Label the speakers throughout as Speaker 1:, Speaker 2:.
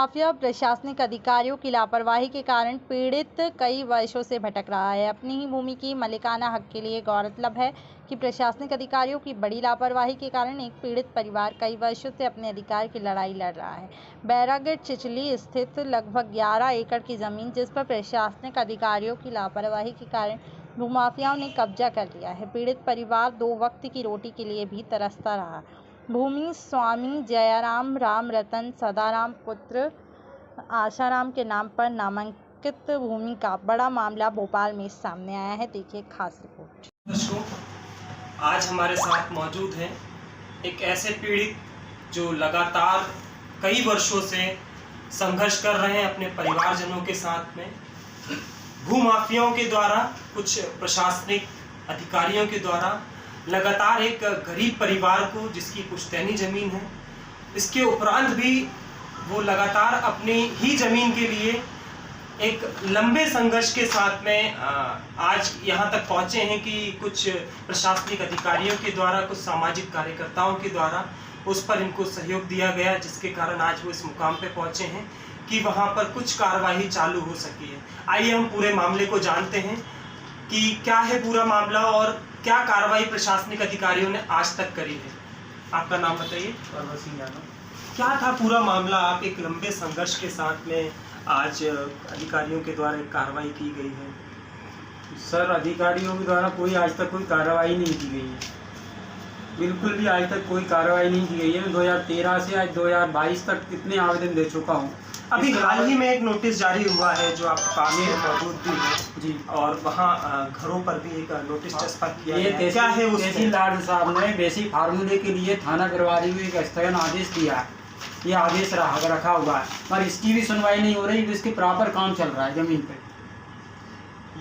Speaker 1: भूमाफिया प्रशासनिक अधिकारियों की लापरवाही के कारण पीड़ित कई वर्षों से भटक रहा है। अपनी ही भूमि की मालिकाना हक के लिए गौरतलब है कि प्रशासनिक अधिकारियों की बड़ी लापरवाही के कारण एक पीड़ित परिवार कई वर्षों से अपने अधिकार की लड़ाई लड़ रहा है। बैरागढ़ चिचली स्थित लगभग 11 एकड़ की जमीन, जिस पर प्रशासनिक अधिकारियों की लापरवाही के कारण भूमाफियाओं ने कब्जा कर लिया है। पीड़ित परिवार 2 वक्त की रोटी के लिए भी तरसता रहा। भूमि स्वामी जयराम राम रतन सदाराम पुत्र आशाराम के नाम पर नामांकित भूमि का बड़ा मामला भोपाल में सामने आया है। देखिए खास रिपोर्ट।
Speaker 2: दर्शकों, आज हमारे साथ मौजूद हैं एक ऐसे पीड़ित जो लगातार कई वर्षों से संघर्ष कर रहे हैं अपने परिवारजनों के साथ में। भूमाफियाओं के द्वारा, कुछ प्रशासनिक अधिकारियों के द्वारा लगातार एक गरीब परिवार को, जिसकी पुश्तैनी ज़मीन है, इसके उपरांत भी वो लगातार अपनी ही ज़मीन के लिए एक लंबे संघर्ष के साथ में आज यहाँ तक पहुँचे हैं कि कुछ प्रशासनिक अधिकारियों के द्वारा, कुछ सामाजिक कार्यकर्ताओं के द्वारा उस पर इनको सहयोग दिया गया, जिसके कारण आज वो इस मुकाम पे पहुँचे हैं कि वहाँ पर कुछ कार्रवाई चालू हो सकी है। आइए हम पूरे मामले को जानते हैं कि क्या है पूरा मामला और क्या कार्रवाई प्रशासनिक अधिकारियों ने आज तक करी है। आपका नाम बताइए। क्या था पूरा मामला? आप एक लंबे संघर्ष के साथ में आज अधिकारियों के द्वारा एक कार्रवाई की गई है।
Speaker 3: सर, अधिकारियों के द्वारा आज तक कोई कार्रवाई नहीं की गई है, बिल्कुल भी आज तक कोई कार्रवाई नहीं की गई है। मैं 2013 से आज 2022 तक कितने आवेदन दे चुका हूँ।
Speaker 2: अभी हाल ही में एक नोटिस जारी हुआ है जो आपके पास मौजूद भी है
Speaker 3: जी,
Speaker 2: और वहाँ घरों पर भी एक नोटिस चस्पा किया गया है।
Speaker 3: क्या है? तहसीलदार साहब ने बेसिक फार्मूले के लिए थाना प्रभारी को एक स्थगन आदेश दिया है। ये आदेश रखा हुआ है, पर इसकी भी सुनवाई नहीं हो रही। इसके प्रॉपर काम चल रहा है जमीन पे।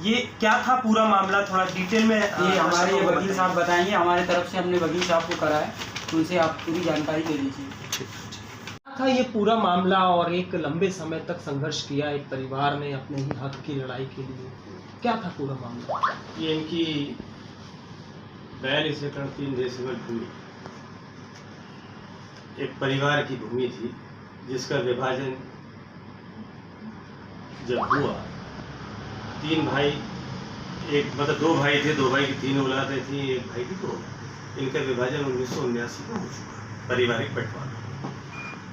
Speaker 2: ये क्या था पूरा मामला, थोड़ा डिटेल में
Speaker 3: ये हमारे वकील साहब बताएंगे। हमारे तरफ से हमने वकील साहब को करा है, उनसे आप पूरी जानकारी ले लीजिए।
Speaker 2: था ये पूरा मामला और एक लंबे समय तक संघर्ष किया एक परिवार ने अपने ही हक की लड़ाई के लिए, क्या था पूरा मामला?
Speaker 4: ये इनकी 42 एकड़ 3 डेसिमल भूमि एक परिवार की भूमि थी, जिसका विभाजन जब हुआ 3 भाई, एक मतलब 2 भाई थे, 2 भाई की 3 औलादें थी, एक भाई की 2। इनका विभाजन 1979 को हो चुका।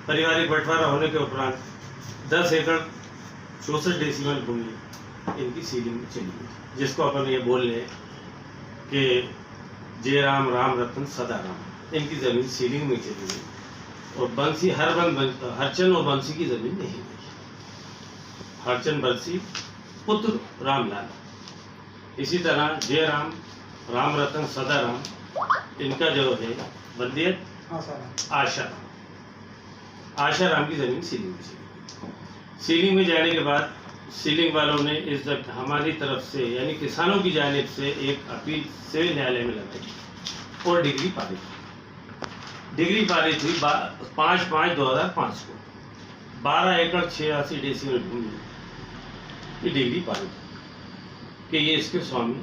Speaker 4: पारिवारिक बंटवारा होने के उपरांत 10 एकड़ 64 डेसिमल भूमि इनकी सीलिंग में चली गई, जिसको अपन ये बोल लें कि जयराम राम रतन सदाराम, इनकी ज़मीन सीलिंग में चली गई और हरचंद और बंसी की ज़मीन नहीं गई। हरचंद बंसी पुत्र रामलाल, इसी तरह जयराम राम रतन सदाराम, इनका जो है बल्दियत आशाराम की ज़मीन सीलिंग में चली गई। सीलिंग में जाने के बाद सीलिंग वालों ने इस हमारी तरफ से यानी किसानों की जानिब से एक अपील सिविल न्यायालय में लगाई और डिग्री पारित हुई 5/5/2005 को। 12 एकड़ 86 डेसिमल भूमि की डिग्री पारित हुई कि ये इसके स्वामी।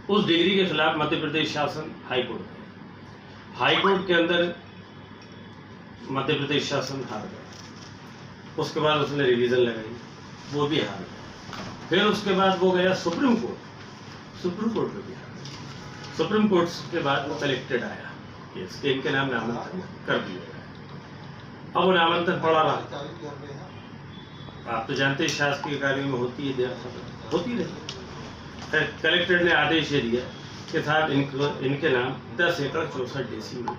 Speaker 4: उस डिग्री के खिलाफ मध्य प्रदेश शासन हाईकोर्ट के अंदर मध्य प्रदेश शासन हार गया। उसके बाद उसने रिवीजन लगाई, वो भी हार गया। फिर उसके बाद वो गया सुप्रीम कोर्ट में भी हार गया। सुप्रीम कोर्ट के बाद वो कलेक्टेड आया, इनके नाम नामांकन कर दिया गया। अब वो नामांकन पड़ा रहा। आप तो जानते हैं शासकीय कार्यों में होती रही। फिर कलेक्टर ने आदेश ये दिया कि साहब इनके नाम 10 एकड़ 64 डेसिमल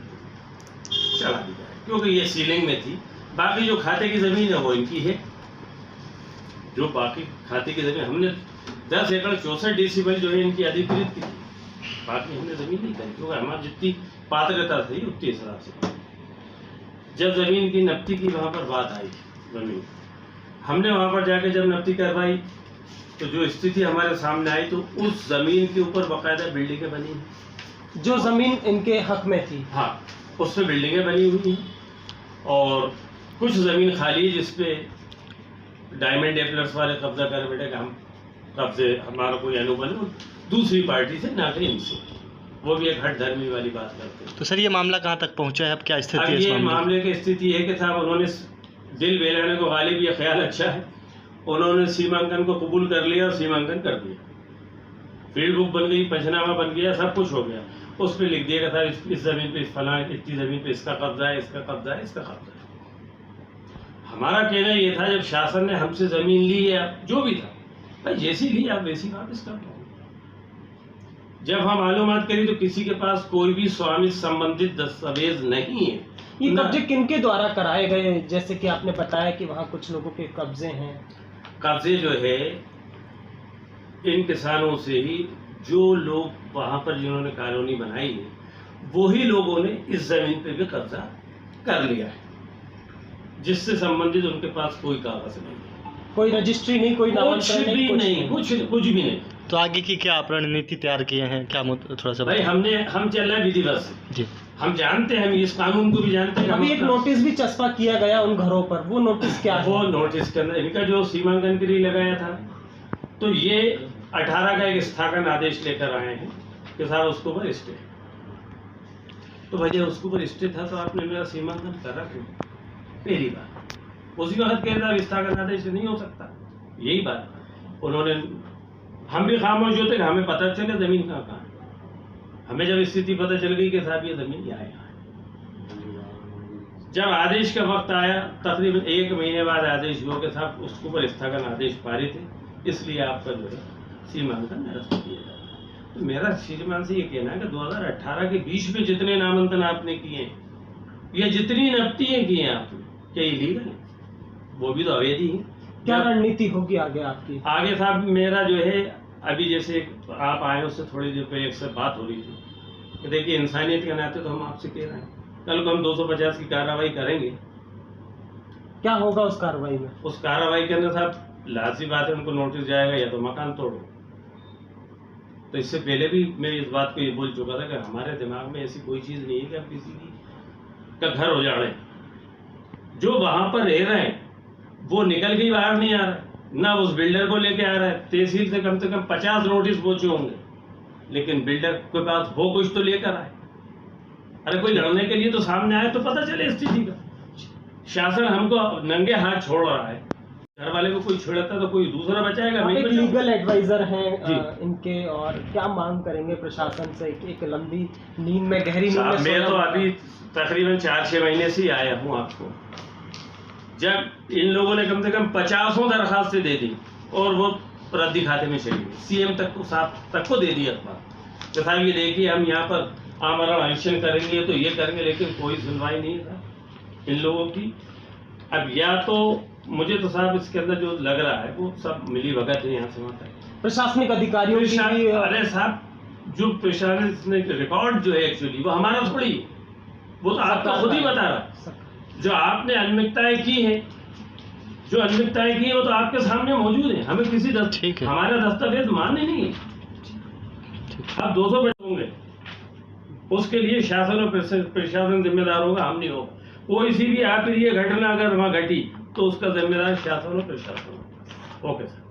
Speaker 4: चढ़ा दिया है, क्योंकि ये सीलिंग में थी। बाकी जो खाते की ज़मीन है वो इनकी है। जो बाकी खाते की ज़मीन हमने 10 एकड़ 64 डेसिमल जो है इनकी अधिकृत की थी, बाकी हमने ज़मीन नहीं करी, क्योंकि हमारी जितनी पात्रता थी उतनी हिसाब से। जब ज़मीन की नफ्ती की वहाँ पर बात आई, ज़मीन हमने वहाँ पर जाके जब नफ्ती करवाई तो जो स्थिति हमारे सामने आई, तो उस ज़मीन के ऊपर बाकायदा बिल्डिंगें बनी।
Speaker 2: जो ज़मीन इनके हक में थी,
Speaker 4: हाँ, उस पर बिल्डिंगें बनी हुई हैं और कुछ ज़मीन खाली है जिसपे डायमंड डेवलपर्स वाले कब्जा कर बैठे कि हम कब्जे हमारा कोई अनुबंध दूसरी पार्टी से ना कि इनसे, वो भी एक हट धर्मी वाली बात करते हैं।
Speaker 5: तो सर ये मामला कहाँ तक पहुँचा है, अब क्या स्थिति है?
Speaker 4: ये मामले की स्थिति है कि साहब उन्होंने दिल बेलाने को गालिब, ये ख्याल अच्छा है। उन्होंने सीमांकन को कबूल कर लिया और सीमांकन कर दिया, फील्ड बुक बन गई, पंचनामा बन गया, सब कुछ हो गया। उस पर लिख दिया कि साहब इस जमीन पे फलां, इतनी जमीन पे इसका कब्जा है, इसका कब्जा है, इसका कब्जा है। हमारा कहना ये था, जब शासन ने हमसे जमीन ली है, जो भी था भाई, जैसी ली आप वैसी वापस कर दो। जब हम मालूमात करी तो किसी के पास कोई भी स्वामी संबंधित दस्तावेज नहीं है।
Speaker 2: ये कब्जे किनके द्वारा कराए गए, जैसे कि आपने बताया कि वहाँ कुछ लोगों के कब्जे हैं?
Speaker 4: कब्जे जो है इन किसानों से ही, जो लोग वहाँ पर जिन्होंने कॉलोनी बनाई है, वही लोगों ने इस जमीन पे भी कब्जा कर लिया है, जिससे संबंधित उनके पास कोई कागज नहीं है,
Speaker 2: कोई रजिस्ट्री नहीं, कोई नामांकन
Speaker 4: भी नहीं, कुछ भी नहीं।
Speaker 5: तो आगे की क्या आप रणनीति तैयार किए हैं, क्या थोड़ा सा
Speaker 4: भाई हम चल रहे हैं विधिवत से
Speaker 5: जी।
Speaker 4: हम जानते हैं, हम इस कानून को भी जानते हैं।
Speaker 2: अभी एक नोटिस भी चस्पा किया गया उन घरों पर, वो नोटिस क्या है?
Speaker 4: वो नोटिस के अंदर इनका जो सीमांकन के लिए लगाया था, तो ये 18 का एक स्थगन आदेश लेकर आए हैं कि साहब उसके ऊपर स्टे, तो भैया उसके ऊपर स्टे था तो आपने मेरा सीमांकन करा क्यों? पहली बात उसी वक्त कह रहा स्थगन आदेश नहीं हो सकता, यही बात उन्होंने। हम भी खामोश होते, हमें पता चले जमीन कहाँ है। हमें जब स्थिति पता चल गई कि साहब ये जमीन यहाँ है, जब आदेश का वक्त आया, तकरीबन 1 महीने बाद आदेश हुआ कि साहब उसके ऊपर स्थगन आदेश पारित है, इसलिए आपका जो है सीमांकन निरस्त किया जाए। तो मेरा श्रीमान से ये कहना है कि 2018 के बीच में जितने नामांकन आपने किए हैं, या जितनी नब्तियाँ की हैं आपने, क्या इलीगल है? वो भी तो अवैध ही है।
Speaker 2: क्या रणनीति होगी आगे आपकी?
Speaker 4: आगे साहब मेरा जो है, अभी जैसे आप आए उससे थोड़ी देर पहले एक से बात हो रही थी कि देखिए इंसानियत के नाते तो हम आपसे कह रहे हैं, कल को हम 250 की कार्रवाई करेंगे।
Speaker 2: क्या होगा उस कार्रवाई में?
Speaker 4: उस कार्रवाई के अंदर साहब लाजी बात है, उनको नोटिस जाएगा या तो मकान तोड़ो। तो इससे पहले भी मैं इस बात को ये बोल चुका था कि हमारे दिमाग में ऐसी कोई चीज़ नहीं है कि हम किसी की का घर उजाड़ें। जो वहाँ पर रह रहे हैं वो निकल के बाहर नहीं आ रहा है, ना उस बिल्डर को लेके आ रहा है। तहसील से कम 50 नोटिस पहुंचे होंगे, लेकिन बिल्डर के पास वो कुछ तो लेकर आए। अरे कोई लड़ने के लिए तो सामने आए तो पता चले स्थिति का। शासन हमको नंगे हाथ छोड़ रहा है, घर वाले को कोई छेड़ता तो कोई दूसरा बचाएगा।
Speaker 2: आप एक लीगल एडवाइजर हैं इनके, और क्या मांग करेंगे प्रशासन से? एक लंबी नींद में, गहरी नींद में
Speaker 4: मैं तो अभी तकरीबन 4-6 महीने से ही आया हूँ आपको। जब इन लोगों ने कम से कम 50 दरखास्तें दे दी और वो रद्दी खाते में चली गई, सीएम तक को, साहब तक को दे दिया अखबार तो साहब ये देखिए हम यहाँ पर आमरण अनशन करेंगे तो ये करेंगे, लेकिन कोई सुनवाई नहीं था इन लोगों की। अब या तो मुझे तो साहब इसके अंदर जो लग रहा है वो सब मिली भगत है यहाँ से वहाँ तक।
Speaker 2: प्रशासनिक अधिकारियों की भी
Speaker 4: अरे साहब जो प्रशासनिक रिकॉर्ड जो है एक्चुअली वो हमारा थोड़ी, वो तो आपका खुद ही बता रहा है। जो आपने अनियमितताएं की है, जो अनियमितताएं की है वो तो आपके सामने मौजूद है। हमें किसी हमारा दस्तावेज मान्य नहीं है। अब 200 बैठे होंगे, उसके लिए शासन और प्रशासन जिम्मेदार होगा, हम नहीं होगा। कोई सी भी आप ये घटना अगर वहाँ घटी तो उसका जिम्मेदार शासन और प्रशासन होगा। Okay sir.